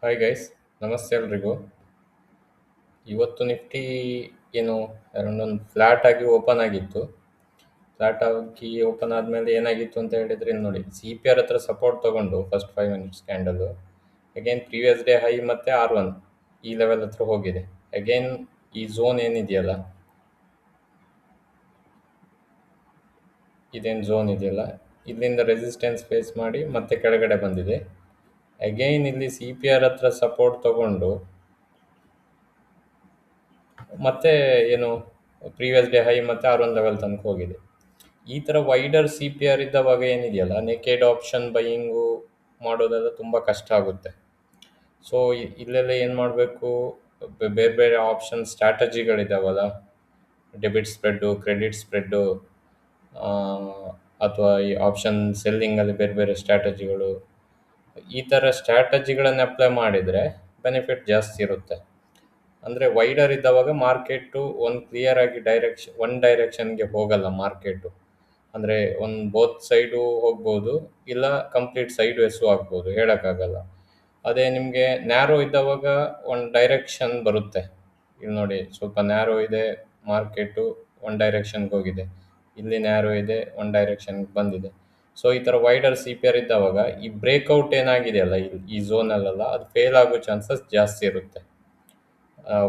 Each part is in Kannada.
ಹಾಯ್ ಗೈಸ್, ನಮಸ್ತೆ ಎಲ್ರಿಗೂ. ಇವತ್ತು ನಿಫ್ಟಿ ಏನು ಅರೌಂಡ್ ಒಂದು ಫ್ಲಾಟ್ ಆಗಿ ಓಪನ್ ಆಗಿತ್ತು. ಫ್ಲಾಟ್ ಆಗಿ ಓಪನ್ ಆದಮೇಲೆ ಏನಾಗಿತ್ತು ಅಂತ ಹೇಳಿದ್ರೆ ಇಲ್ಲಿ ನೋಡಿ, CPR ಹತ್ರ ಸಪೋರ್ಟ್ ತಗೊಂಡು first 5 minutes candle again previous day high ಮತ್ತೆ R1 ಈ ಲೆವೆಲ್ ಹತ್ರ ಹೋಗಿದೆ. ಅಗೇನ್ ಈ ಝೋನ್ ಏನಿದೆಯಲ್ಲ, ಇದೇನು ಝೋನ್ ಇದೆಯಲ್ಲ, ಇಲ್ಲಿಂದ ರೆಸಿಸ್ಟೆನ್ಸ್ ಫೇಸ್ ಮಾಡಿ ಮತ್ತೆ ಕೆಳಗಡೆ ಬಂದಿದೆ. ಅಗೈನ್ ಇಲ್ಲಿ CPR ಹತ್ರ ಸಪೋರ್ಟ್ ತಗೊಂಡು ಮತ್ತೆ ಏನು ಪ್ರೀವಿಯಸ್ ಡೇ ಹೈ ಮತ್ತೆ R1 ಲೆವೆಲ್ ತನಕ ಹೋಗಿದೆ. ಈ ಥರ ವೈಡರ್ CPR ಇದ್ದವಾಗ ಏನಿದೆಯಲ್ಲ, ನೆಕೆಡ್ ಆಪ್ಷನ್ ಬೈಯಿಂಗು ಮಾಡೋದೆಲ್ಲ ತುಂಬ ಕಷ್ಟ ಆಗುತ್ತೆ. ಸೊ ಇಲ್ಲೆಲ್ಲ ಏನು ಮಾಡಬೇಕು, ಬೇರೆ ಬೇರೆ ಆಪ್ಷನ್ ಸ್ಟ್ರಾಟಜಿಗಳಿದ್ದಾವಲ್ಲ, ಡೆಬಿಟ್ ಸ್ಪ್ರೆಡ್ಡು, ಕ್ರೆಡಿಟ್ ಸ್ಪ್ರೆಡ್ಡು, ಅಥವಾ ಈ ಆಪ್ಷನ್ ಸೆಲ್ಲಿಂಗಲ್ಲಿ ಬೇರೆ ಬೇರೆ ಸ್ಟ್ರಾಟಜಿಗಳು, ಈ ಥರ ಸ್ಟ್ರಾಟಜಿಗಳನ್ನು ಅಪ್ಲೈ ಮಾಡಿದರೆ ಬೆನಿಫಿಟ್ ಜಾಸ್ತಿ ಇರುತ್ತೆ. ಅಂದರೆ ವೈಡರ್ ಇದ್ದವಾಗ ಮಾರ್ಕೆಟು ಒಂದು ಕ್ಲಿಯರ್ ಆಗಿ ಒನ್ ಡೈರೆಕ್ಷನ್ಗೆ ಹೋಗಲ್ಲ ಮಾರ್ಕೆಟು. ಅಂದರೆ ಒಂದು ಬೋತ್ ಸೈಡು ಹೋಗ್ಬೋದು, ಇಲ್ಲ ಕಂಪ್ಲೀಟ್ ಸೈಡ್ ವೇಸು ಆಗ್ಬೋದು, ಹೇಳೋಕ್ಕಾಗಲ್ಲ. ಅದೇ ನಿಮಗೆ ನ್ಯಾರೋ ಇದ್ದವಾಗ ಒಂದು ಡೈರೆಕ್ಷನ್ ಬರುತ್ತೆ. ಇಲ್ಲಿ ನೋಡಿ, ಸ್ವಲ್ಪ ನ್ಯಾರೋ ಇದೆ, ಮಾರ್ಕೆಟು ಒನ್ ಡೈರೆಕ್ಷನ್ಗೆ ಹೋಗಿದೆ, ಇಲ್ಲಿ ನ್ಯಾರೋ ಇದೆ, ಒನ್ ಡೈರೆಕ್ಷನ್ಗೆ ಬಂದಿದೆ. ಸೊ ಈ ಥರ ವೈಡರ್ CPR ಇದ್ದವಾಗ ಈ ಬ್ರೇಕ್ಔಟ್ ಏನಾಗಿದೆಯಲ್ಲ ಈ ಝೋನಲ್ಲೆಲ್ಲ, ಅದು ಫೇಲ್ ಆಗೋ ಚಾನ್ಸಸ್ ಜಾಸ್ತಿ ಇರುತ್ತೆ.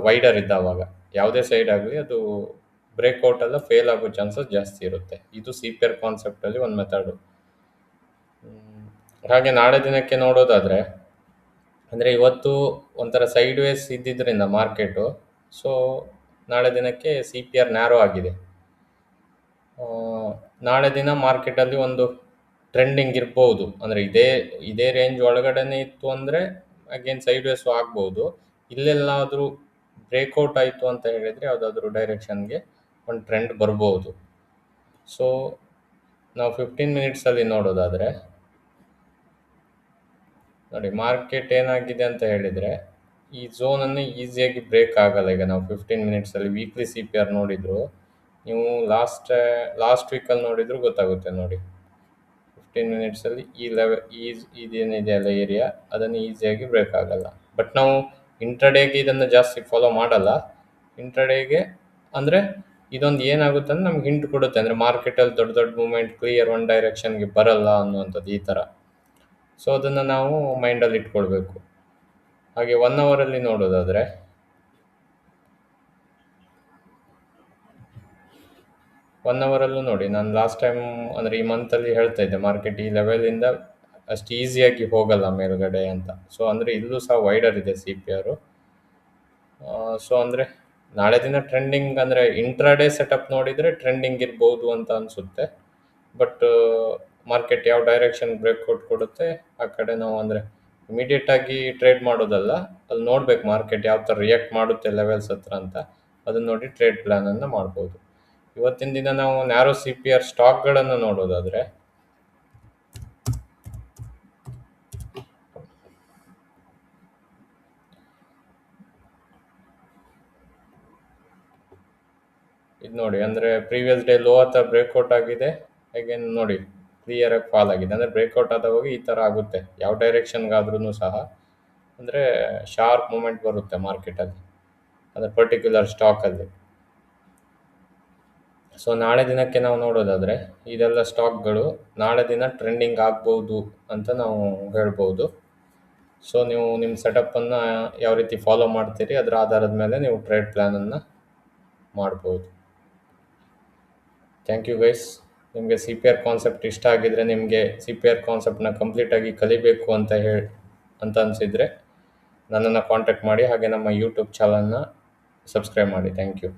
ವೈಡರ್ ಇದ್ದಾವಾಗ ಯಾವುದೇ ಸೈಡ್ ಆಗಲಿ ಅದು ಬ್ರೇಕ್ಔಟ್ ಎಲ್ಲ ಫೇಲ್ ಆಗೋ ಚಾನ್ಸಸ್ ಜಾಸ್ತಿ ಇರುತ್ತೆ. ಇದು CPR ಕಾನ್ಸೆಪ್ಟಲ್ಲಿ ಒಂದು ಮೆಥಡು. ಹಾಗೆ ನಾಳೆ ದಿನಕ್ಕೆ ನೋಡೋದಾದರೆ, ಅಂದರೆ ಇವತ್ತು ಒಂಥರ ಸೈಡ್ ವೇಸ್ ಇದ್ದಿದ್ದರಿಂದ ಮಾರ್ಕೆಟು, ಸೊ ನಾಳೆ ದಿನಕ್ಕೆ CPR ನ್ಯಾರೋ ಆಗಿದೆ. ನಾಳೆ ದಿನ ಮಾರ್ಕೆಟಲ್ಲಿ ಒಂದು ಟ್ರೆಂಡಿಂಗ್ ಇರ್ಬೋದು. ಅಂದರೆ ಇದೇ ರೇಂಜ್ ಒಳಗಡೆನೇ ಇತ್ತು ಅಂದರೆ ಅಗೇನ್ ಸೈಡ್ ವೇಸು ಆಗ್ಬೋದು. ಇಲ್ಲೆಲ್ಲಾದರೂ ಬ್ರೇಕ್ಔಟ್ ಆಯಿತು ಅಂತ ಹೇಳಿದರೆ ಯಾವುದಾದ್ರೂ ಡೈರೆಕ್ಷನ್ಗೆ ಒಂದು ಟ್ರೆಂಡ್ ಬರ್ಬೋದು. ಸೊ ನಾವು 15 ಮಿನಿಟ್ಸಲ್ಲಿ ನೋಡೋದಾದರೆ ನೋಡಿ, ಮಾರ್ಕೆಟ್ ಏನಾಗಿದೆ ಅಂತ ಹೇಳಿದರೆ ಈ ಝೋನನ್ನು ಈಸಿಯಾಗಿ ಬ್ರೇಕ್ ಆಗಲ್ಲ. ಈಗ ನಾವು 15 ಮಿನಿಟ್ಸಲ್ಲಿ ವೀಕ್ಲಿ CPR ನೋಡಿದ್ರು, ನೀವು ಲಾಸ್ಟ್ ವೀಕಲ್ಲಿ ನೋಡಿದ್ರು ಗೊತ್ತಾಗುತ್ತೆ ನೋಡಿ. 15 ಮಿನಿಟ್ಸಲ್ಲಿ ಇದೇನಿದೆ ಅಲ್ಲ ಏರಿಯಾ, ಅದನ್ನು ಈಸಿಯಾಗಿ ಬ್ರೇಕ್ ಆಗಲ್ಲ. ಬಟ್ ನಾವು ಇಂಟ್ರಾಡೇಗೆ ಇದನ್ನು ಜಾಸ್ತಿ ಫಾಲೋ ಮಾಡಲ್ಲ. ಇಂಟ್ರಾಡೇಗೆ ಅಂದರೆ ಇದೊಂದು ಏನಾಗುತ್ತೆ ಅಂದರೆ ನಮ್ಗೆ ಹಿಂಟ್ ಕೊಡುತ್ತೆ, ಅಂದರೆ ಮಾರ್ಕೆಟಲ್ಲಿ ದೊಡ್ಡ ದೊಡ್ಡ ಮೂಮೆಂಟ್ ಕ್ಲಿಯರ್ ಒನ್ ಡೈರೆಕ್ಷನ್ಗೆ ಬರಲ್ಲ ಅನ್ನುವಂಥದ್ದು ಈ ಥರ. ಸೊ ಅದನ್ನು ನಾವು ಮೈಂಡಲ್ಲಿ ಇಟ್ಕೊಳ್ಬೇಕು. ಹಾಗೆ 1 ಅವರಲ್ಲಿ ನೋಡೋದಾದರೆ, 1 ಅವರಲ್ಲೂ ನೋಡಿ, ನಾನು ಲಾಸ್ಟ್ ಟೈಮ್ ಅಂದರೆ ಈ ಮಂತಲ್ಲಿ ಹೇಳ್ತಾ ಇದ್ದೆ ಮಾರ್ಕೆಟ್ ಈ ಲೆವೆಲಿಂದ ಅಷ್ಟು ಈಸಿಯಾಗಿ ಹೋಗಲ್ಲ ಮೇಲ್ಗಡೆ ಅಂತ. ಸೊ ಅಂದರೆ ಇಲ್ಲೂ ಸಹ ವೈಡರ್ ಇದೆ CPR. ಸೊ ಅಂದರೆ ನಾಳೆ ದಿನ ಟ್ರೆಂಡಿಂಗ್ ಅಂದರೆ ಇಂಟ್ರಾಡೇ ಸೆಟಪ್ ನೋಡಿದರೆ ಟ್ರೆಂಡಿಂಗ್ ಇರ್ಬೋದು ಅಂತ ಅನಿಸುತ್ತೆ. ಬಟ್ ಮಾರ್ಕೆಟ್ ಯಾವ ಡೈರೆಕ್ಷನ್ ಬ್ರೇಕ್ಔಟ್ ಕೊಡುತ್ತೆ ಆ ಕಡೆ ನಾವು ಅಂದರೆ ಇಮಿಡಿಯೇಟಾಗಿ ಟ್ರೇಡ್ ಮಾಡೋದಲ್ಲ, ಅಲ್ಲಿ ನೋಡ್ಬೇಕು ಮಾರ್ಕೆಟ್ ಯಾವ ಥರ ರಿಯಾಕ್ಟ್ ಮಾಡುತ್ತೆ ಲೆವೆಲ್ಸ್ ಹತ್ರ ಅಂತ. ಅದನ್ನು ನೋಡಿ ಟ್ರೇಡ್ ಪ್ಲ್ಯಾನನ್ನು ಮಾಡ್ಬೋದು. ಇವತ್ತಿನ ದಿನ ನಾವು ನ್ಯಾರೋ CPR ಸ್ಟಾಕ್ಗಳನ್ನು ನೋಡೋದಾದರೆ, ಇದು ನೋಡಿ, ಅಂದರೆ ಪ್ರೀವಿಯಸ್ ಡೇ ಲೋ ಹತ್ರ ಬ್ರೇಕ್ಔಟ್ ಆಗಿದೆ, ಅಗೇನ್ ನೋಡಿ ಕ್ಲಿಯರಾಗಿ ಫಾಲ್ ಆಗಿದೆ. ಅಂದರೆ ಬ್ರೇಕ್ಔಟ್ ಆದವಾಗ ಈ ಥರ ಆಗುತ್ತೆ ಯಾವ ಡೈರೆಕ್ಷನ್ಗಾದ್ರೂ ಸಹ. ಅಂದರೆ ಶಾರ್ಪ್ ಮೂಮೆಂಟ್ ಬರುತ್ತೆ ಮಾರ್ಕೆಟಲ್ಲಿ, ಅಂದರೆ ಪರ್ಟಿಕ್ಯುಲರ್ ಸ್ಟಾಕಲ್ಲಿ. ಸೊ ನಾಳೆ ದಿನಕ್ಕೆ ನಾವು ನೋಡೋದಾದರೆ ಇದೆಲ್ಲ ಸ್ಟಾಕ್ಗಳು ನಾಳೆ ದಿನ ಟ್ರೆಂಡಿಂಗ್ ಆಗ್ಬೋದು ಅಂತ ನಾವು ಹೇಳ್ಬೋದು. ಸೊ ನೀವು ನಿಮ್ಮ ಸೆಟಪ್ಪನ್ನು ಯಾವ ರೀತಿ ಫಾಲೋ ಮಾಡ್ತೀರಿ ಅದರ ಆಧಾರದ ಮೇಲೆ ನೀವು ಟ್ರೇಡ್ ಪ್ಲ್ಯಾನನ್ನು ಮಾಡ್ಬೋದು. Thank you guys. ನಿಮಗೆ CPR ಕಾನ್ಸೆಪ್ಟ್ ಇಷ್ಟ ಆಗಿದರೆ, ನಿಮಗೆ CPR ಕಾನ್ಸೆಪ್ಟನ್ನ ಕಂಪ್ಲೀಟಾಗಿ ಕಲಿಬೇಕು ಅಂತ ಅನಿಸಿದರೆ ನನ್ನನ್ನು ಕಾಂಟ್ಯಾಕ್ಟ್ ಮಾಡಿ. ಹಾಗೆ ನಮ್ಮ ಯೂಟ್ಯೂಬ್ ಚಾನಲ್ನ ಸಬ್ಸ್ಕ್ರೈಬ್ ಮಾಡಿ. Thank you.